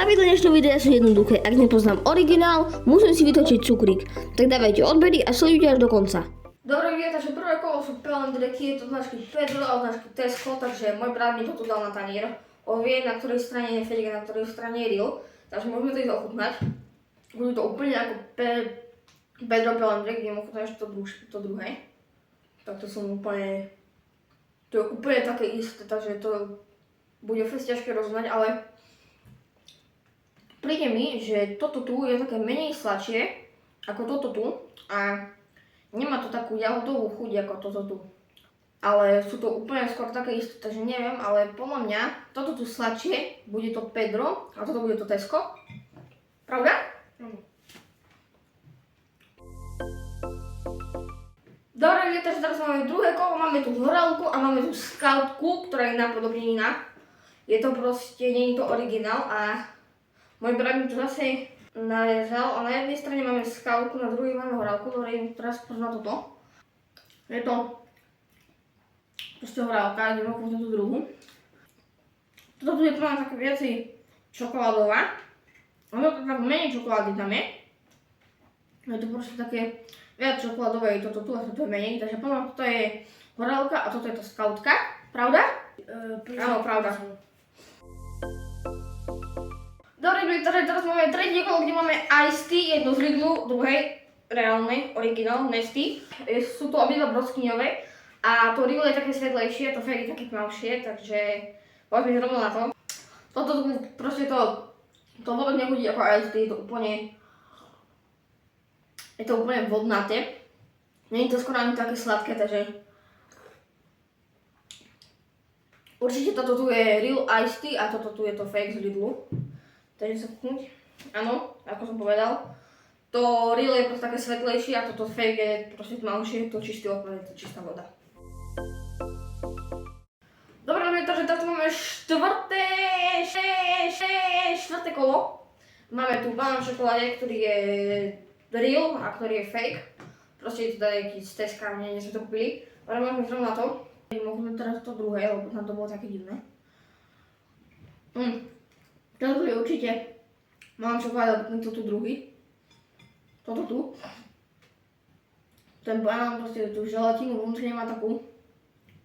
Pravidla dnešného videa sú jednoduché. Ak nepoznám originál, musím si vytočiť cukrík. Tak dávajte odbery a sledujte až do konca. Dobre, viete, že prvé kolo sú pelendreky, je to značky Pedro a značky Tesco, takže môj brat mi to tu dal na tanier. On vie, na ktorej strane je Felix a na ktorej strane je Real, takže môžeme to ísť ochutnať. Budú to úplne ako Pedro pelendrek, idem ochutnať to druhé. Tak to som úplne... To je úplne také isté, takže to bude fest ťažké rozhodnať, ale príde mi, že toto tu je také menej sladšie ako toto tu a nemá to takú jahodovú chuť ako toto tu. Ale sú to úplne skôr také isté, takže neviem, ale podľa mňa toto tu sladšie bude to Pedro a toto bude to Tesco. Pravda? Dobre, takže teraz máme druhé kolo, máme tu horálku a máme tu scoutku, ktorá je napodobnená. Je to proste, nie je to originál a môj brat mi to zase narezal a na jednej strane máme scoutku, na druhej máme horálku, ktorá je teraz na toto. Je to proste horálka, idem ochutnať tú druhú. Toto tu je pre mňa také viacej čokoládová. Ono to tak menej čokolády tam je. Je to proste také viac čokoládové, toto tu a toto je menej, takže poviem, toto je horálka a toto je to scoutka. Pravda? Áno, pravda. Dobre, takže teraz máme tretie kolo, kde máme Iced Tea, jedno z Lidlu, druhej reálnej, originál, Nesty. Sú to obidva broskyňové a to Lidl je také svetlejšie, to Fake je také tmavšie, takže poďme rovno na to. Toto tu proste to vôbec nechutí ako Iced Tea, je to úplne vodnaté. Nie je to skoro ani také sladké, takže určite toto tu je Real Iced Tea a toto tu je to Fake z Lidlu. Takže sa chutnúť. Áno, ako som povedal. To Real je proste také svetlejšie a toto Fake je proste tmavšie, to čistý odpad, je to čistá voda. Dobre, takže teraz máme štvrté kolo. Máme tu banán v čokoláde, ktorý je Real a ktorý je Fake. Proste je to nejaký z Teska, nie sme to kúpili. Ale máme zrovna na to. Môžeme teraz to druhé, lebo tam to bolo také divné. Toto je určite. Mám čokoláda, toto tu druhý. Toto tu. Ten banán proste tú želatínu vnútri nemá takú.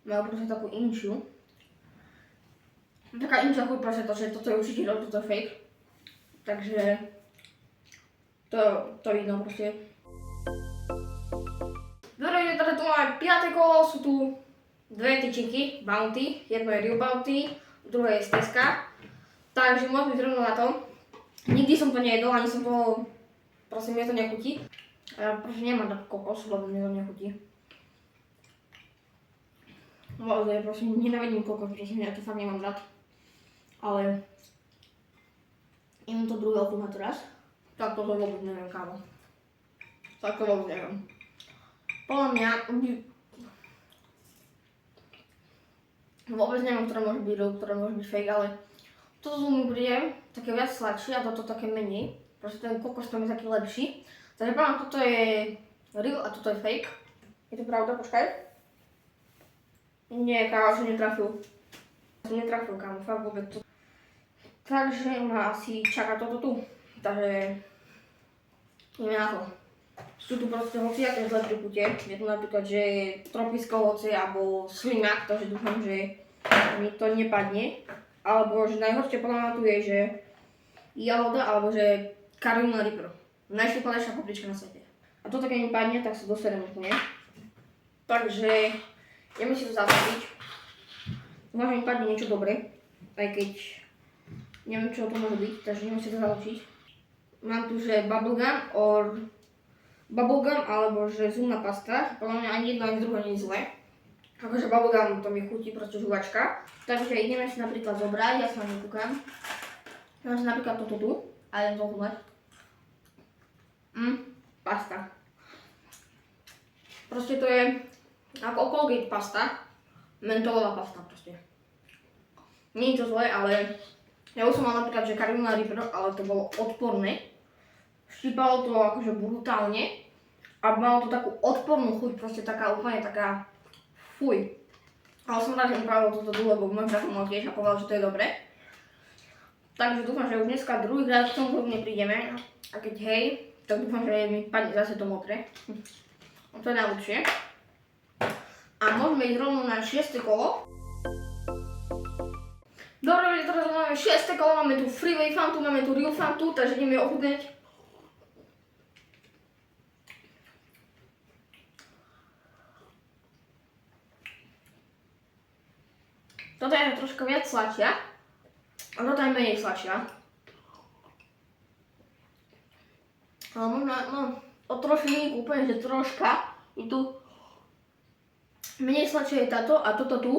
Má proste takú inčiu. Taká inčia chuť proste to, že toto je určite Real, toto je Fake. Takže to vidno proste. Dobre, teda tu máme 5. kolo, sú tu dve tyčinky, Bounty, jedno je Real Bounty, druhé je z Teska. Takže môžeme ísť rovno na to. Nikdy som to nejedol, ani som to, proste mne to nechutí. Ja proste nemám taký kokos, lebo mne to nechutí. Naozaj, proste nenávidím kokos, pretože ja to fakt nemám rád. Ale idem to druhé ochutnať teraz. Tak to vôbec neviem, kámo. Tak to vôbec neviem. Podľa mňa vôbec neviem, ktoré môže byť Real, ktoré môže byť Fake, ale toto mi príde také viac sladšie a toto také menej. Proste ten kokos tam je taký lepší. Takže poviem, toto je Real a toto je Fake. Je to pravda? Počkaj. Nie, kámo, som netrafil. Kámo, fakt vôbec to. Takže ma asi čaká toto tu. Takže ideme na to. Sú tu proste hociaké zlé prikute. Je tu napríklad, že je tropické ovocie alebo slimak, takže dúfam, že mi to nepadne. Alebo že najhoršie podľa mňa tu je, že jahoda alebo že Carolina Reaper. Najšľupalejšia paprička na svete. A toto keď mi padne, tak sa doserem úplne. Takže ideme si to zabaviť. Dúfam, že mi padne niečo dobré. Aj keď neviem, čo to môže byť, takže ideme si to zaločiť. Mám tu, že bubblegum alebo že zubná pasta. Podľa mňa ani jedno, ani druhé nie je zlé. Akože bubblegum to mi chutí, proste žuvačka. Takže ideme si napríklad zobrať, ja sa na ňu kúkam. Mám si napríklad toto tu a idem to ochutnať. Pasta. Proste to je ako Colgate pasta. Mentolová pasta proste. Nie je to zlé, ale ja už som mal napríklad, že Carolina Reaper, ale to bolo odporné. Štípalo to akože brutálne a malo to takú odpornú chuť, proste taká úplne taká fuj. Ale som rád, že mi pravil toto tu, lebo môj brat mal tiež a povedal, že to je dobré. Takže dúfam, že už dneska druhýkrát k tomu neprídeme. A keď hej, tak dúfam, že mi padne zase to mokré. To je najlepšie. A môžeme ísť rovno na 6. kolo. Dobre, teraz máme 6. kolo, máme tu Freeway Fantu, máme tu Real Fantu, takže ideme ochutnať. Toto je troška viac sladšia. A toto je menej sladšia. Ale možno, o trošinku, úplne, že troška. Je tu menej sladšia je táto a toto tu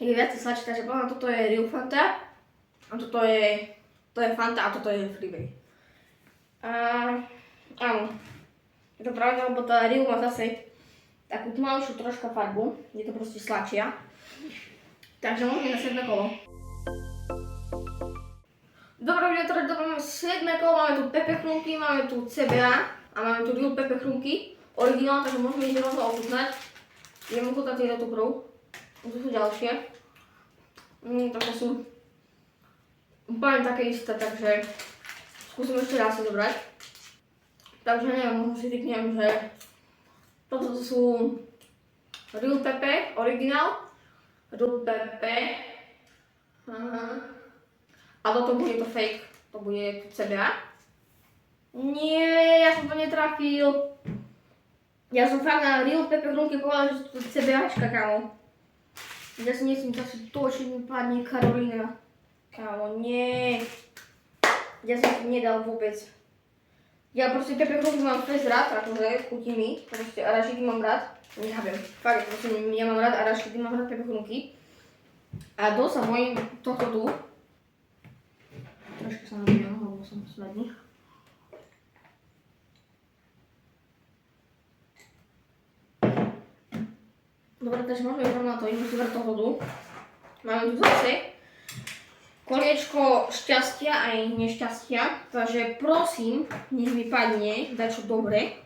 je viac sladšie, takže poviem, toto je Real Fanta a to je Fanta a toto je Freeway. Áno, je to pravda, lebo tá Real má zase takú tmavšiu troška farbu, je to proste sladšia. Takže môžeme na 7. kolo. Dobre, teraz máme 7. kolo, máme tu Pepe chrumky, máme tu CBA a máme tu Real Pepe chrumky, originál, takže môžeme ísť rovno ochutnať. Idem ochutnať tieto tu prv. Tu sú ďalšie. Také sú úplne také isté, takže skúsim ešte raz si zobrať. Takže neviem, možno si tyknem, že toto sú Real Pepe, originál. Real Pepe. A toto bude to fake, to bude CBA. Nie, ja som to netrafil. Ja som fakt na Real Pepe chrumky povedal, že to je CBAčka, kámo. Ja si nesmím zase točiť, mi padne Karolina. Kámo, nie. Ja som to nedal vôbec. Ja proste Pepe chrumky mám fest rád, akože chutí mi. Proste arašidy mám rád. Nechápem. Fakt, proste ja mám rád arašidy, mám rád Pepe chrumky. A dosť sa bojím tohto tu. Trošku sa nabijem, lebo som smedný. Dobre, takže môžeme ísť na to, ideme si vrať toho tu. Máme tu zase koliečko šťastia aj nešťastia, takže prosím, nech mi padne dačo dobre.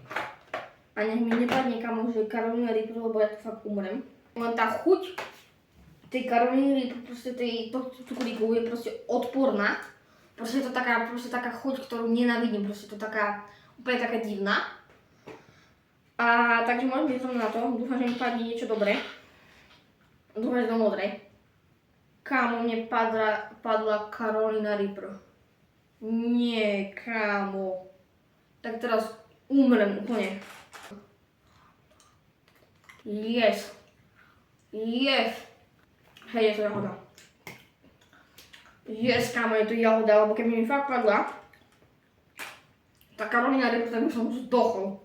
A nech mi nepadne kamo, že Carolina Reaper, lebo ja to fakt umrem. Len tá chuť tej Carolina Reaper, proste tohto cukríku je proste odporná. Proste je to taká chuť, ktorú nenávidím, proste to taká, úplne taká divná. A takže môžem ísť na to, dúfam, že mi padne niečo dobré. Dúfam, že do modrej. Kámo, mne padla Carolina Reaper. Nie, kámo. Tak teraz umrem úplne. Yes. Yes. Hej, je to jahoda. Yes, kámo, je to jahoda, lebo keby mi fakt padla tá Carolina Reaper, tak by som zdochol.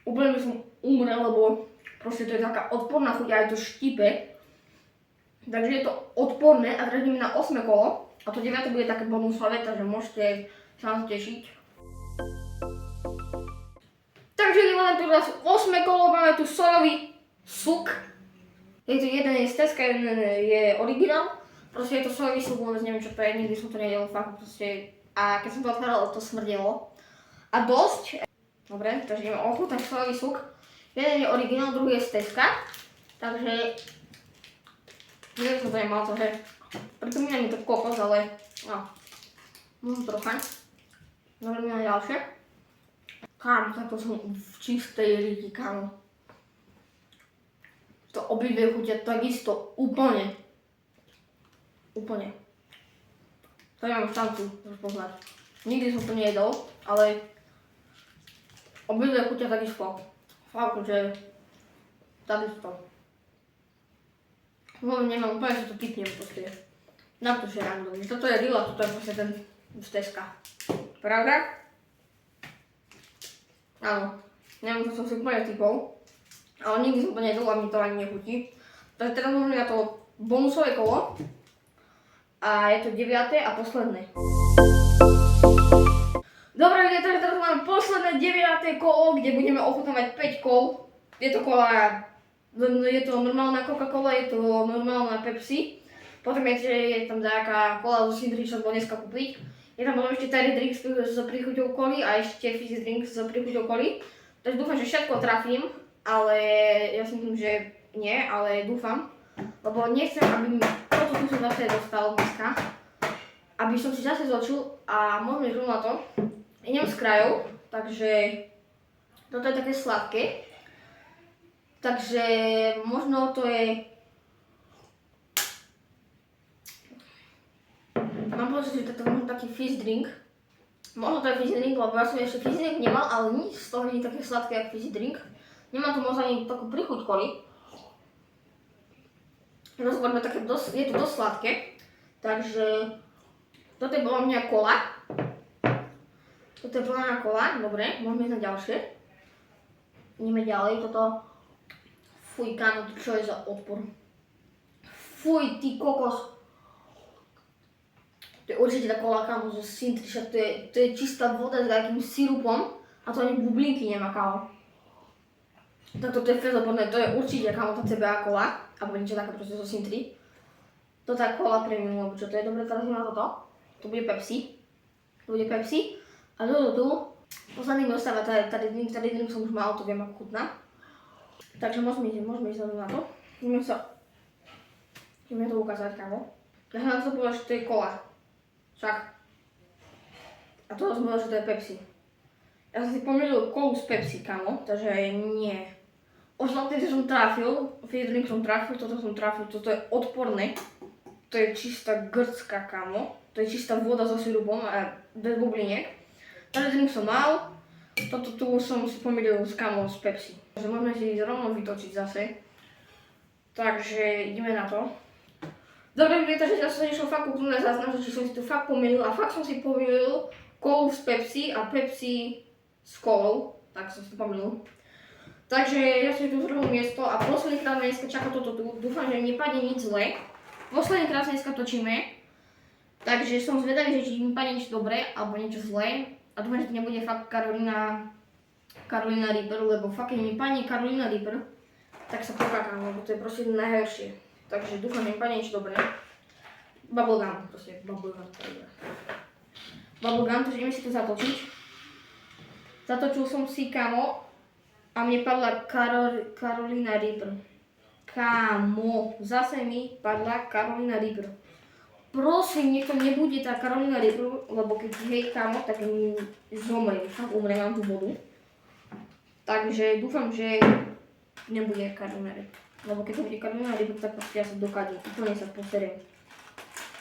Úplne by som umrel, lebo proste to je taká odporná chuť a aj to štípe. Takže je to odporné a teraz ideme na 8. kolo. A to 9. bude také bonusové, takže môžete sa na to tešiť. Takže ideme na to teraz 8. kolo, máme tu sojový suk. Je to jeden je z Teska, jeden je originál. Proste je to sojový suk, vôbec neviem čo to je, nikdy som to nedelal, fakt proste. A keď som to otváral, to smrdelo. A dosť. Dobre, takže ideme ochutnať sojový suk. Jeden je originál, druhý je z Teska. Takže neviem, som to nemal, takže pripomína mi to kokos, ale no, možno trocha. Dobre, mi na ďalšie. Kámo, takto som v čistej riti, kámo. To obidve chutia takisto, úplne. Úplne. To nemám šancu rozpoznať. Nikdy som to nejedol, ale obidve chutia takisto. Fakt, že takisto. Nemám úplne, že to typnem proste. Na to, že random. Toto je Real a toto je proste ten z Teska. Pravda? Áno. Neviem, čo som si úplne typol. Ale nikdy som to nejedol a mi to ani nechutí. Takže teraz môžeme na to bonusové kolo. A je to 9. a posledné. Dobre, takže teraz máme posledné 9. kolo, kde budeme ochutnávať 5 kol. Je to normálna Coca-Cola, je to normálna Pepsi. Potom je tam nejaká kola zo Sidry, čo bolo dneska kúpiť. Je tam potom ešte Terry Drinks s príchuťou koly a ešte Fizzy Drinks s príchuťou koly. Takže dúfam, že všetko trafím, ale ja si myslím, že nie, ale dúfam. lebo nechcem, aby mi toto tu som zase dostal dneska, aby som si zase zočil a môžeme ísť na to. Idem s krajou, takže toto je také sladké, takže možno to je, mám pocit, že toto je možno taký fizz drink. Možno to je fizzy drink, lebo ja som ešte fizzy drink nemal, ale nič z toho nie je také sladké ako fizzy drink. Nemá to moc ani takú prichuť koli. Rozhovoríme také, je to dosť sladké. Takže toto je podľa mňa kola. Toto je podľa mňa kola, dobre, môžeme ísť na ďalšie. Ideme ďalej, toto. Fuj, kámo, čo je za odpor? Fuj, ty kokos. To je určite tá kola, kámo, zo Sintry, však to je čistá voda s takým sirupom a to ani bublinky nemá, kámo. Tak toto je fezopodné, to je určite, kámo, tá CBA kola, alebo niečo také proste zo Sintry. Toto je kola premium, alebo čo to je, dobre, teraz ideme na toto. To bude Pepsi. To bude Pepsi. A toto tu, posledný mi ostáva tady drink som už mal, to viem ako chutná. Takže môžeme ísť na to. Ideme to ukázať, kámo. Ja som na to povedal, že to je kola. Však. A to som povedal, že to je Pepsi. Ja som si pomýlil kolu s Pepsi, kamo, takže nie. Ošlapný som trafil, fizzy drink som trafil, toto je odporné. To je čistá grcka, kamo. To je čistá voda so sirupom a bez bubliniek. Tady drink som mal, toto tu som si pomýlil s kamo s Pepsi. Takže môžeme si rovno vytočiť zase. Takže ideme na to. Dobre, takže ja som nešlo fakt úplne záznam, že som si tu fakt pomýlil a fakt som si pomýlil kolu s Pepsi a Pepsi s kolou, tak som si to pomýlil. Takže ja som tu druhé miesto a posledný krát dneska čaká toto tu, dúfam, že nepadne nič zlé. Posledný krát dneska točíme, takže som zvedavý, že či mi padne niečo dobré alebo niečo zlé a dúfam, že to nebude fakt Carolina Reaper, lebo fakt keď mi padne Carolina Reaper, tak sa pokakám, lebo to je proste najhoršie. Takže dúfam, že mi padne niečo dobré. Bubblegum, proste bubblegum. Bubblegum, takže ideme si to zatočiť. Zatočil som si, kamo, a mne padla Carolina Reaper. Kámo, zase mi padla Carolina Reaper. Prosím, nech to nebude tá Carolina Reaper, lebo keď hej, kámo, tak zomriem, fakt umriem, mám tú vodu. Takže dúfam, že nebude Carolina Reaper. Lebo keď to bude Carolina Reaper, tak proste ja sa dokadím, úplne sa poseriem.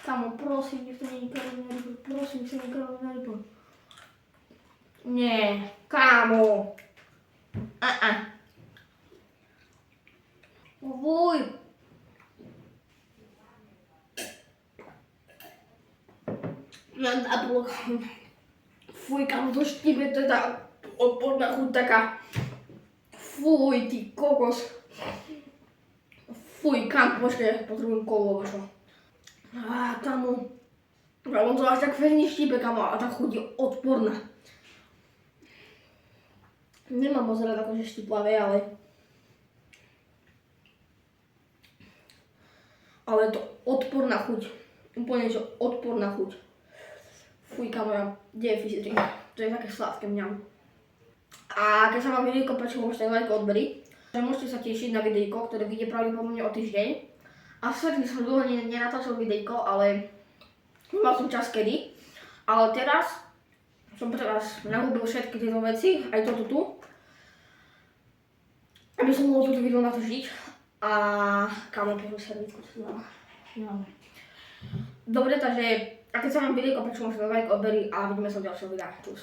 Kámo, prosím, nech to nie je Carolina Reaper, prosím, nech to nie je Carolina Reaper. Nie, kámo. Vuj. Fuj, kámo, to štíbe, to je tá odporná chuť taká. Fuj, ty kokos. Fuj, kámo, počkaj, potrebujem kolu, alebo čo. Kámo. On to až tak veľmi štípe, kámo, a tá chuť je odporná. Nemám moc rád akože štiplavé, ale je to odporná chuť. Úplne, že odporná chuť. Fuj, kámo, kde je fizzy drink? To je také sladké mňam. A keď sa vám videjko páčilo, môžete like odberiť. Môžete sa tešiť na videjko, ktoré vyjde pravdepodobne o týždeň. A vsvetli som dlho nenatáčal videjko, ale mal som čas kedy. Ale teraz som pre vás nahúbil všetky tieto veci, aj toto tu. Aby som mohol toto video natočiť. A kámo, peknú servítku si mám. Dobre, takže a keď sa vám videjko páčilo, môžete like odberiť a vidíme sa v ďalšom videu. Čus.